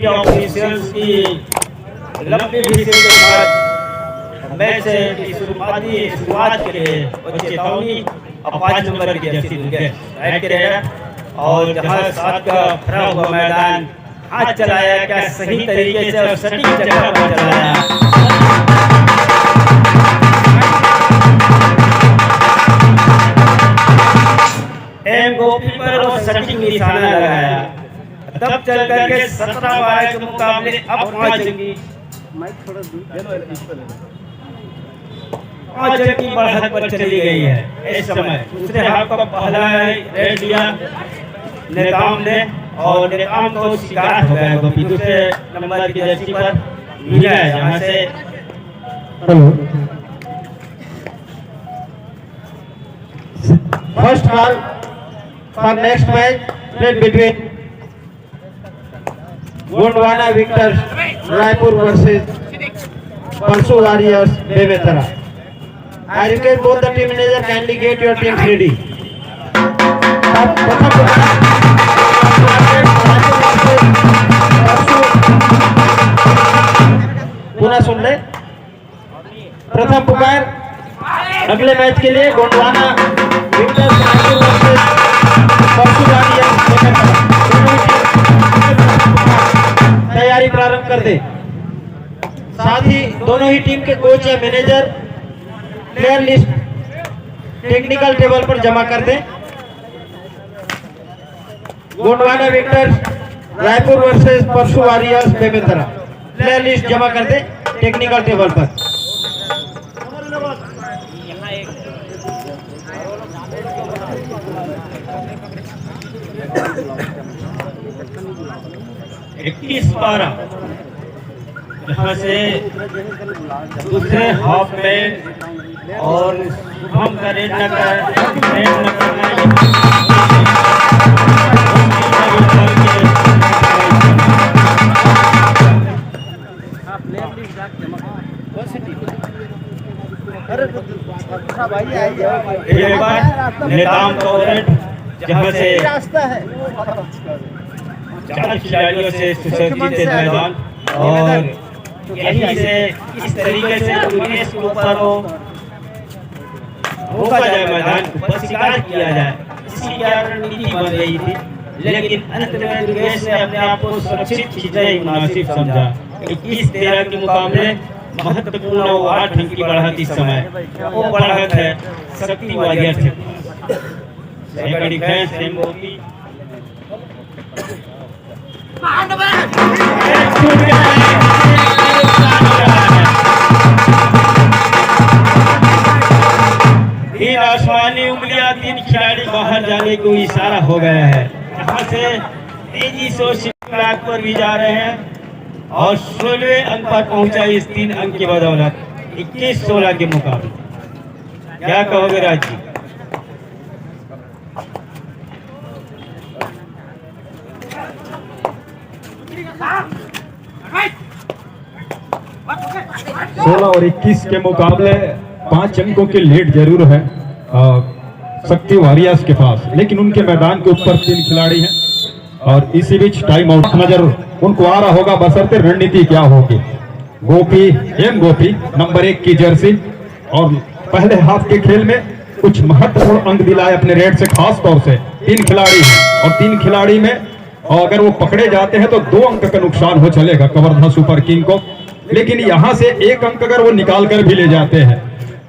Officials की लंबी visit के बाद मैच की शुरुआत के लिए और चेतावनी और 5 नंबर की जर्सी दूंगे राइट रेडर और जहां 7 का भरा हुआ मैदान हाथ चलाया क्या सही तरीके से और सटीक जगह पर चलाया। एम गोपी पर और सटीक निशाना लगाया, तब चल करके 17-12 के मुकाबले अब 5 अंक की बढ़त पर चली गई है। इस समय दूसरे हाफ का पहला रेड लिया नेताम ने और नेताम को शिकार हो गया गोपी दूसरे नंबर की जर्सी पर मिला है जहां से first ball for next match played between Gondwana Victors Raipur versus Parsu Warriors Bemetara. I request both the team manager kindly get your teams ready. पुनः सुन ले प्रथम पुकार अगले मैच के लिए गोंडवाना विक्टर्स रायपुर वर्सेस तैयारी प्रारंभ कर दे। साथ ही दोनों ही टीम के कोच या manager player list technical table पर जमा कर दे। गोंडवाना विक्टर्स रायपुर वर्सेस परसू वॉरियर्स बेमेतरा प्लेयर लिस्ट जमा कर दे टेक्निकल टेबल पर। इक्कीस 12 जहाँ से दूसरे हाफ में और शुभम का रेड न करना एक बार नेताम का रेड जहाँ से 4 खिलाड़ियों से सुसज्जित मैदान और यहीं से इस तरीके से उमेश के ऊपर रोका जाए मैदान पर शिकार किया जाए इसी की रणनीति बन गई थी, लेकिन अंत में दुर्गेश ने अपने आप को सुरक्षित खींचना ही मुनासिब समझा। 21-13 के मुकाबले महत्वपूर्ण 8 अंक की बढ़त इस समय वो बढ़त है शक्ति वॉरियर्स से डिफेंस एमओपी तीन आसमानी उंगलियां 3 खिलाड़ी बाहर जाने को इशारा हो गया है, जहां से तेजी से ट्रैक पर भी जा रहे हैं और 16वें अंक पर पहुंचा इस 3 अंक की बदौलत 21-16 के मुकाबले। क्या कहोगे राज जी? सोलह और 21 के मुकाबले 5 अंकों के लीड जरूर है शक्ति वॉरियर्स के पास, लेकिन उनके मैदान के ऊपर 3 खिलाड़ी हैं और इसी बीच टाइम आउट नजर उनको आ रहा होगा, बशर्ते रणनीति क्या होगी। गोपी एम गोपी नंबर 1 की जर्सी और पहले हाफ के खेल में कुछ महत्वपूर्ण अंक दिलाए अपने रेड से, खास तौर से 3 खिलाड़ी हैं और 3 खिलाड़ी में अगर वो पकड़े जाते हैं तो 2 अंक का नुकसान हो चलेगा कवर्धा सुपर किंग को, लेकिन यहां से 1 अंक अगर वो निकाल कर भी ले जाते हैं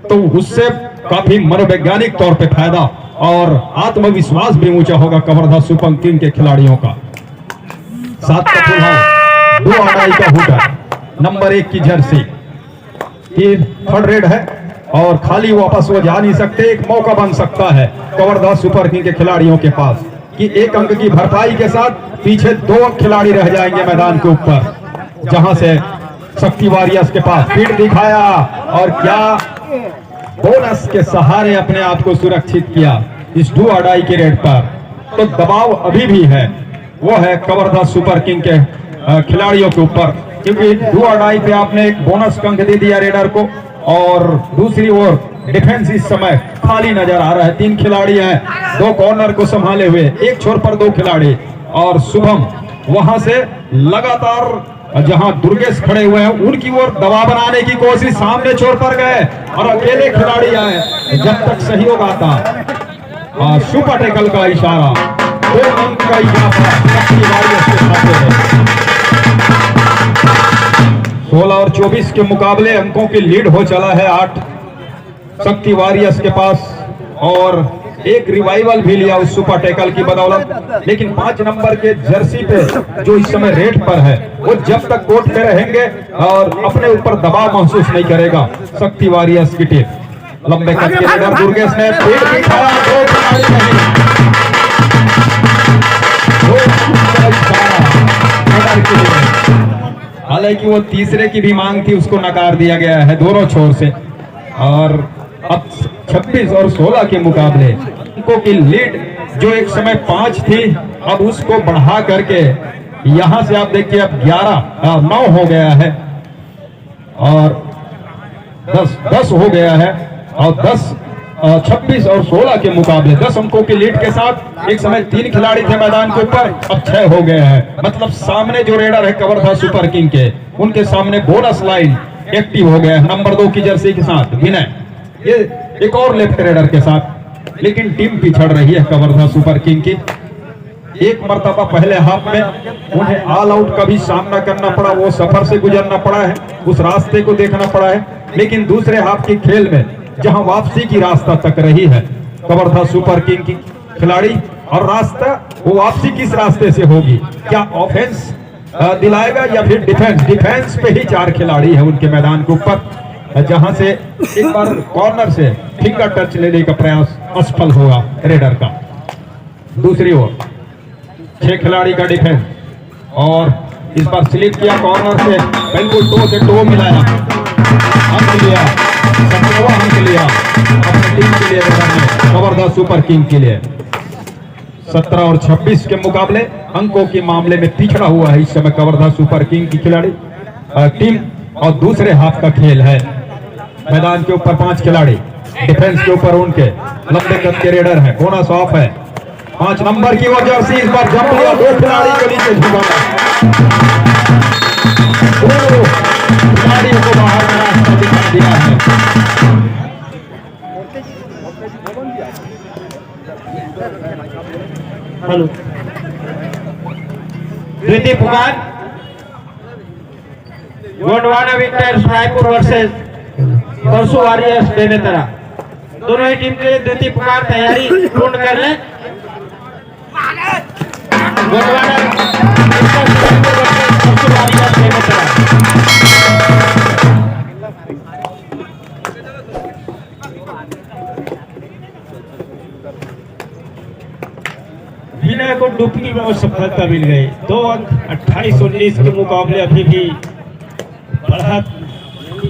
तो उससे काफी मनोवैज्ञानिक तौर पे फायदा और आत्मविश्वास भी ऊंचा होगा कवर्धा सुपर किंग के खिलाड़ियों का। 7 का फुल हाउस 2 अढ़ाई का हुटर नंबर 1 की जर्सी 3 थर्ड रेड है और खाली वापस वो जा नहीं सकते। एक मौका बन सकता है कवर्धा सुपर किंग के खिलाड़ियों के पास कि 1 अंक की भरपाई के साथ पीछे 2 खिलाड़ी रह जाएंगे मैदान के ऊपर, जहां से शक्ति वॉरियर्स के पास स्पीड दिखाया और क्या बोनस के सहारे अपने आप को सुरक्षित किया इस 2 अढ़ाई के रेड पर। तो दबाव अभी भी है, वो है कवर्धा सुपर किंग के खिलाड़ियों के ऊपर, क्योंकि 2 अढ़ाई पे आपने एक बोनस अंक दे दिया रेडर को और दूसरी ओर डिफेंस इस समय खाली नजर आ रहा है। 3 खिलाड़ी हैं 2 कॉर्नर को संभाले हुए, एक छोर पर 2 खिलाड़ी और शुभम वहां से लगातार जहां दुर्गेश खड़े हुए हैं उनकी ओर दबाव बनाने की कोशिश, सामने छोर पर गए और अकेले खिलाड़ी आए जब तक सहयोग आता। सुपर टैकल का इशारा, 2 अंक का इजाफा शक्ति वॉरियर्स के खाते में। 16 और 24 के मुकाबले अंकों की लीड हो चला है 8 शक्ति वॉरियर्स के पास, और एक रिवाइवल भी लिया उस सुपर टैकल की बदौलत। लेकिन 5 नंबर के जर्सी पे जो इस समय रेड पर है वो जब तक कोर्ट में रहेंगे और अपने ऊपर दबाव महसूस नहीं करेगा शक्ति वॉरियर्स की टीम। लंबे कद के रेडर दुर्गेश ने पेट भी खाया, 2 खिलाड़ी नहीं, 2 के लिए। हालांकि वो तीसरे की भी मांग थी, उसको नकार दिया गया है दोनों छोर से। और अब 26 और 16 के मुकाबले अंकों की लीड जो एक समय 5 थी, अब उसको बढ़ा करके यहां से आप देखिए अब 9 हो गया है और 10 हो गया है। और 26 और 16 के मुकाबले 10 अंकों की लीड के साथ एक समय 3 खिलाड़ी थे मैदान के ऊपर, अब 6 हो गए हैं। मतलब सामने जो रेडर है कवर्धा सुपर किंग के, उनके सामने बोनस लाइन एक्टिव हो गया है नंबर 2 की जर्सी के साथ विनय, ये एक और लेफ्ट रेडर के साथ। लेकिन टीम पिछड़ रही है कवर्धा सुपर किंग की। एक मर्तबा पहले हाफ में उन्हें ऑल आउट का भी सामना करना पड़ा, वो सफर से गुजरना पड़ा है, उस रास्ते को देखना पड़ा है। लेकिन दूसरे हाफ के खेल में जहां वापसी की रास्ता तक रही है कवर्धा सुपर किंग की खिलाड़ी, और रास्ता वो वापसी किस रास्ते से होगी, क्या ऑफेंस दिलाएगा या फिर डिफेंस पे ही 4 खिलाड़ी है उनके मैदान के ऊपर, जहां से एक बार कॉर्नर से फिंगर टच लेने का प्रयास असफल होगा रेडर का। दूसरी ओर 6 खिलाड़ी का डिफेंस, और इस बार स्लिप किया कॉर्नर से, बिल्कुल 2 से 2 मिलाया, अंक लिया, 17वां अंक लिया अपनी टीम के लिए कवर्धा सुपर किंग के लिए। 17 और 26 के मुकाबले अंकों के मामले में पिछड़ा हुआ है इस समय कवर्धा सुपर किंग की खिलाड़ी टीम, और दूसरे हाफ का खेल है। मैदान के ऊपर 5 खिलाड़ी, डिफेंस के ऊपर उनके लंबे कद के रेडर हैं, बोनस ऑफ है। 5 नंबर की वो जर्सी इस बार जंप लिया, 2 खिलाड़ी के नीचे झुकाना, खिलाड़ियों को बाहर का रास्ता दिखा दिया है। हेलो, द्वितीय पुकार गोंडवाना विक्टर्स रायपुर वर्सेस परसू वॉरियर्स बेमेतरा। दोनों ही टीम के लिए द्वितीय पुकार तैयारी पूर्ण कर लें। गोंडवाना विक्टर्स रायपुर वर्सेस परसू वॉरियर्स बेमेतरा। विनय को डुबकी में सफलता मिल गई। 2 अंक 28-19 के मुकाबले अभी भी बढ़त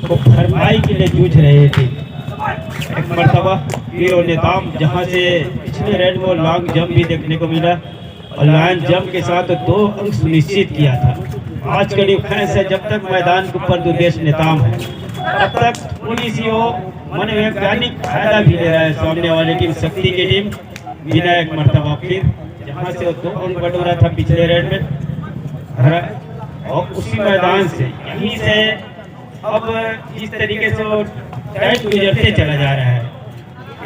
को भरपाई के लिए जूझ रहे थे। एक मरतबा वीरो नेताम जहां से पिछले रेड में लॉन्ग जंप भी देखने को मिला और लाइन जंप के साथ 2 अंक सुनिश्चित किया था। आज का डिफेंस है, जब तक मैदान के ऊपर दुर्गेश नेताम है तब तक पुलिस मनोवैज्ञानिक फायदा भी ले रहा है सामने वाले की शक्ति की टीम। विनय एक मरतबा फिर जहां से 2 अंक बटोरा था पिछले रेड में, और उसी मैदान से यहीं से अब जिस तरीके से वो टाइट गुजरते चला जा रहा है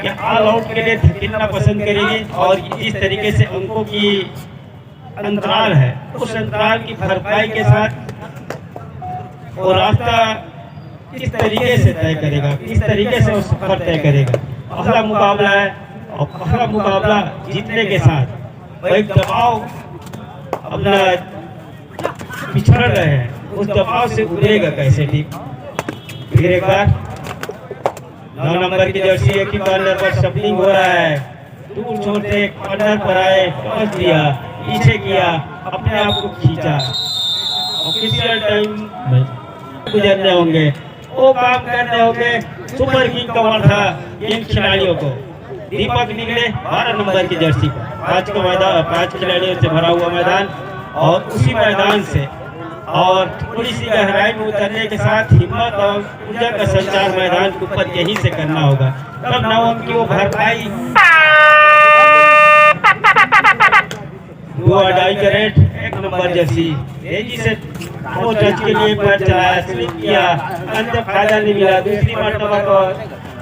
कि ऑल आउट के लिए खेलना पसंद करेगी, और जिस तरीके से अंकों की अंतराल है उस अंतराल की भरपाई के साथ वो रास्ता किस तरीके से तय करेगा, किस तरीके से वो सफर तय करेगा। पहला मुकाबला है और पहला मुकाबला जीतने के साथ एक दबाव अपना पिछड़ रहे हैं, उस दबाव से उबरेगा कैसे टीम। फिर एक बार 9 नंबर की जर्सी एक ही कॉर्नर पर शफलिंग हो रहा है, दूर छोड़ते कॉर्नर पर आए, पहुंच दिया, पीछे किया, अपने आप को खींचा, और किसी टाइम गुजरने होंगे, वो काम करने होंगे। सुपर किंग कवर था इन खिलाड़ियों को। दीपक निकले 12 नंबर की जर्सी पर, 5 खिलाड़ियों से भरा हुआ मैदान, और उसी मैदान से और थोड़ी सी गहराई में उतरने के साथ हिम्मत और ऊर्जा का संचार मैदान के ऊपर यहीं से करना होगा, तब 9 अंक की वो भरपाई 2 अढ़ाई का रेट एक नंबर जर्सी तेजी से वो टच के लिए पैर चलाया, स्लिप किया, अंत फायदा नहीं मिला, दूसरी मर्तबा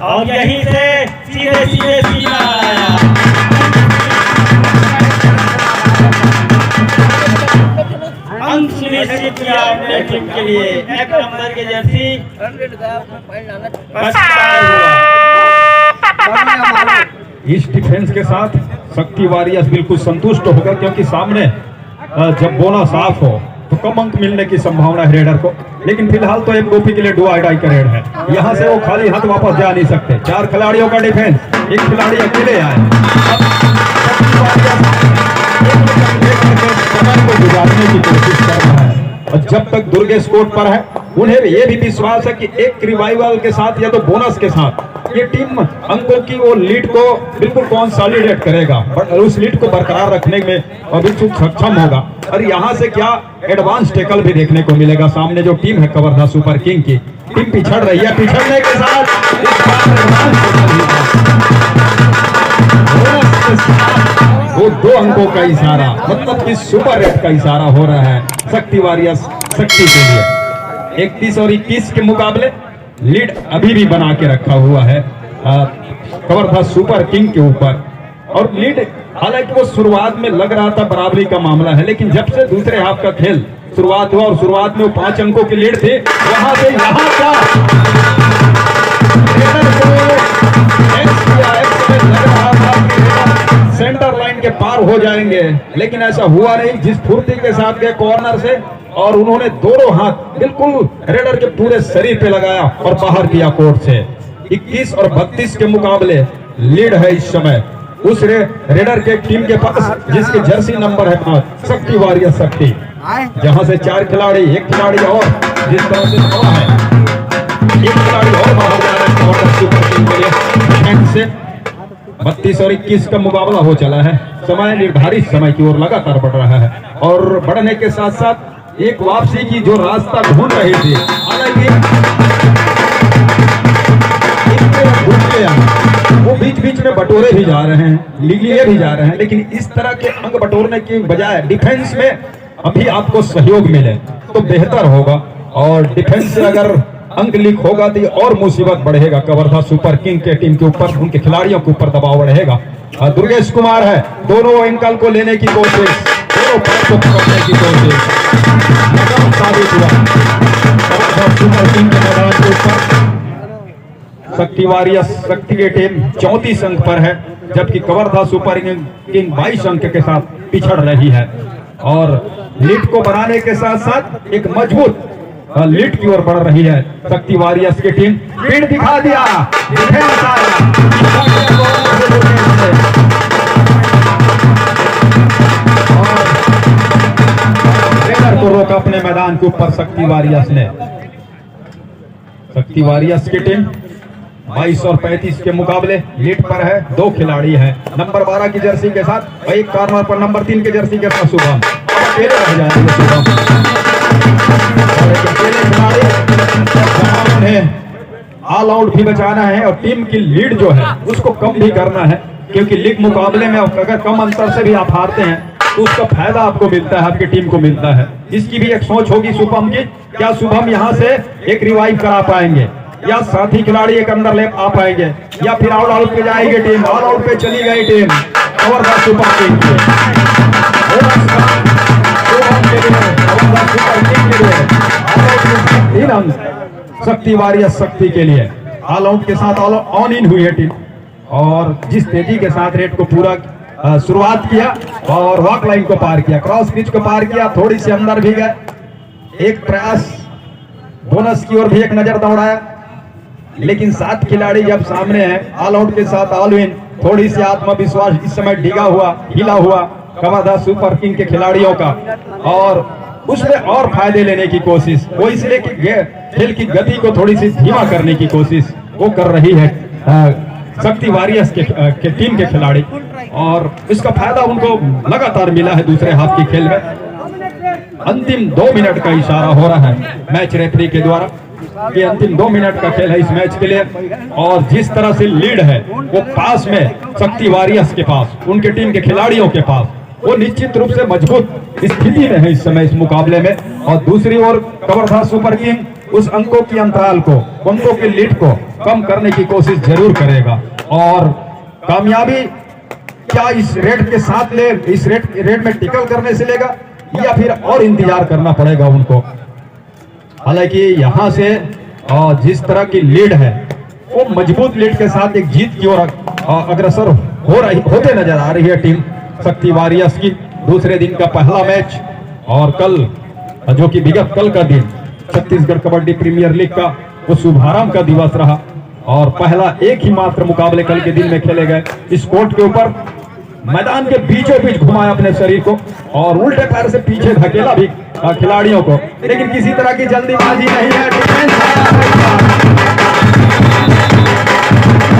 और यहीं से सीधे सीधे सीधा आया। अंक सुनिश्चित किया अपने टीम के लिए। एक नंबर के जर्सी इस डिफेंस के साथ शक्ति वॉरियर्स बिल्कुल संतुष्ट होगा, क्योंकि सामने जब बोला साफ हो तो कम अंक मिलने की संभावना है रेडर को। लेकिन फिलहाल तो एक गोपी के लिए डू और डाई का रेड है, यहाँ से वो खाली हाथ वापस जा नहीं सकते। 4 खिलाड़ियों का डिफेंस, एक खिलाड़ी अकेले आए को गुजारने की कोशिश कर रहा है। और जब तक दुर्गेश कोर्ट पर है, उन्हें ये भी विश्वास है कि एक रिवाइवल के साथ या तो बोनस के साथ ये टीम अंकों की वो लीड को बिल्कुल कंसोलिडेट करेगा और उस लीड को बरकरार रखने में बिल्कुल सक्षम होगा। और यहाँ से क्या एडवांस टैकल भी देखने को मिलेगा। सामने जो टीम है कवर्धा सुपर किंग की टीम पिछड़ रही है, पिछड़ने के साथ वो 2 अंकों का इशारा, मतलब कि सुपर रेड का इशारा हो रहा है शक्ति वॉरियर्स शक्ति के लिए। 31 और 21 के मुकाबले लीड अभी भी बना के रखा हुआ है कवर्धा सुपर किंग के ऊपर। और लीड हालांकि वो शुरुआत में लग रहा था बराबरी का मामला है, लेकिन जब से दूसरे हाफ का खेल शुरुआत हुआ और शुरुआत में वो 5 अंकों की लीड थी, वहां से यहां का लग रहा था सेंटर लाइन के पार हो जाएंगे, लेकिन ऐसा हुआ नहीं। जिस फुर्ती के साथ गए कॉर्नर से और उन्होंने दोनों हाथ बिल्कुल रेडर के पूरे शरीर पे लगाया और बाहर किया कोर्ट से। 21 और 32 के मुकाबले लीड है इस समय उस रेडर के टीम के पास, जिसके जर्सी नंबर है 5 शक्ति वॉरियर शक्ति। जहां से 4 खिलाड़ी, एक खिलाड़ी और जिस तरह से हवा है, एक खिलाड़ी और बाहर जा रहा है कवर्धा सुपर किंग के लिए से। 32 और 21 का मुकाबला हो चला है, समय निर्धारित समय की ओर लगातार बढ़ रहा है और बढ़ने के साथ साथ एक वापसी की जो रास्ता ढूंढ रही थी, हालांकि वो बीच बीच में बटोरे भी जा रहे हैं, लिए भी जा रहे हैं, लेकिन इस तरह के अंक बटोरने की बजाय डिफेंस में अभी आपको सहयोग मिले तो बेहतर होगा। और डिफेंस से अगर अंक लीक होगा तो और मुसीबत बढ़ेगा कवर्धा सुपर किंग के टीम के ऊपर, उनके खिलाड़ियों के ऊपर दबाव बढ़ेगा। दुर्गेश कुमार है, दोनों एंकल को लेने की कोशिश, दोनों पैर को पकड़ने की कोशिश, साबित हुआ कवर्धा सुपर किंग के मैदान के ऊपर। शक्ति वॉरियर्स शक्ति की टीम 34 अंक पर है, जबकि कवर्धा सुपर किंग 22 अंक के साथ पिछड़ रही है और लीड को बनाने के साथ साथ एक मजबूत लीड की ओर बढ़ रही है शक्ति वॉरियर्स की टीम। लीड दिखा दिया, ट्रेनर को रोका अपने मैदान के ऊपर शक्ति वॉरियर्स ने। शक्ति वॉरियर्स की टीम 22 और 35 के मुकाबले लीड पर है, 2 खिलाड़ी हैं नंबर 12 की जर्सी के साथ, एक कॉर्नर पर नंबर 3 की जर्सी के साथ शुभम। अकेले रह जाएंगे शुभम और एक अकेले खिलाड़ी, उन्हें ऑल आउट भी बचाना है और टीम की लीड जो है उसको कम भी करना है, क्योंकि लीग मुकाबले में अगर कम अंतर से भी आप हारते हैं तो उसका फायदा आपको मिलता है, आपकी टीम को मिलता है। इसकी भी एक सोच होगी शुभम की, क्या शुभम यहाँ से एक रिवाइव करा पाएंगे या साथी खिलाड़ी एक अंदर ले आ पाएंगे, या फिर ऑल आउट पे जाएगी टीम। ऑल आउट पे चली गई टीम कवर्धा सुपर किंग की। शक्ति वॉरियर्स शक्ति के लिए ऑल आउट के साथ ऑन इन हुई है टीम और जिस तेजी के साथ रेड को पूरा शुरुआत किया और वॉक लाइन को पार किया, क्रॉस पिच को पार किया, थोड़ी सी अंदर भी गए, एक प्रयास बोनस की ओर भी एक नजर दौड़ाया, लेकिन 7 खिलाड़ी जब सामने हैं ऑल आउट के साथ ऑल विन, थोड़ी सी आत्मविश्वास इस समय हिला हुआ कवर्धा सुपर किंग के खिलाड़ियों का और उसमें और फायदे लेने की कोशिश, वो इसलिए कि खेल की गति को थोड़ी सी धीमा करने की कोशिश वो कर रही है शक्ति वॉरियर्स के टीम के खिलाड़ी और इसका फायदा उनको लगातार मिला है दूसरे हाफ की खेल में। अंतिम 2 मिनट का इशारा हो रहा है मैच रेफरी के द्वारा कि अंतिम 2 मिनट का खेल है इस मैच के लिए और जिस तरह से लीड है वो पास में शक्ति वॉरियर्स के पास, उनके टीम के खिलाड़ियों के पास, वो निश्चित रूप से मजबूत स्थिति में है इस समय इस मुकाबले में। और दूसरी ओर कवर्धा सुपर किंग उस अंकों की अंतराल को, अंकों के लीड को कम करने की कोशिश जरूर करेगा। और कामयाबी क्या इस रेड के साथ ले, इस रेड में टिकल करने से लेगा या फिर और इंतजार करना पड़ेगा उनको। हालांकि यहाँ से जिस तरह की लीड है वो मजबूत लीड के साथ एक जीत की ओर अग्रसर होते नजर आ रही है टीम शक्ति वॉरियर्स की। दूसरे दिन का पहला मैच और कल जो कि विगत कल का दिन छत्तीसगढ़ कबड्डी प्रीमियर लीग का वो शुभारंभ का दिवस रहा और पहला एक ही मात्र मुकाबले कल के दिन में खेले गए। इस कोर्ट के ऊपर मैदान के बीचों बीच घुमाया अपने शरीर को और उल्टे पैर से पीछे धकेला भी खिलाड़ियों को, लेकिन किसी तरह की जल्दीबाजी नहीं है। डिफेंस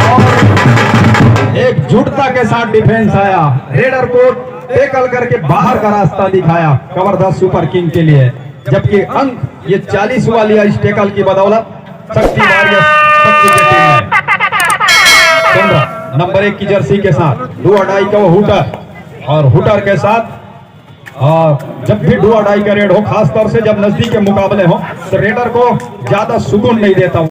और एकजुटता के साथ डिफेंस आया, रेडर को टेकल करके बाहर का रास्ता दिखाया कवर्धा सुपर किंग के लिए, जबकि अंक ये 40 वाली इस टेकल की बदौलत शक्ति वॉरियर्स शक्ति की टीम में चंद्र नंबर 1 की जर्सी के साथ डू और डाई का वो हुटर और हुटर के साथ जब भी डू और डाई का रेड हो, खासतौर से जब नजदीक के मुकाबले हो तो रेडर को ज्यादा सुकून नहीं देता।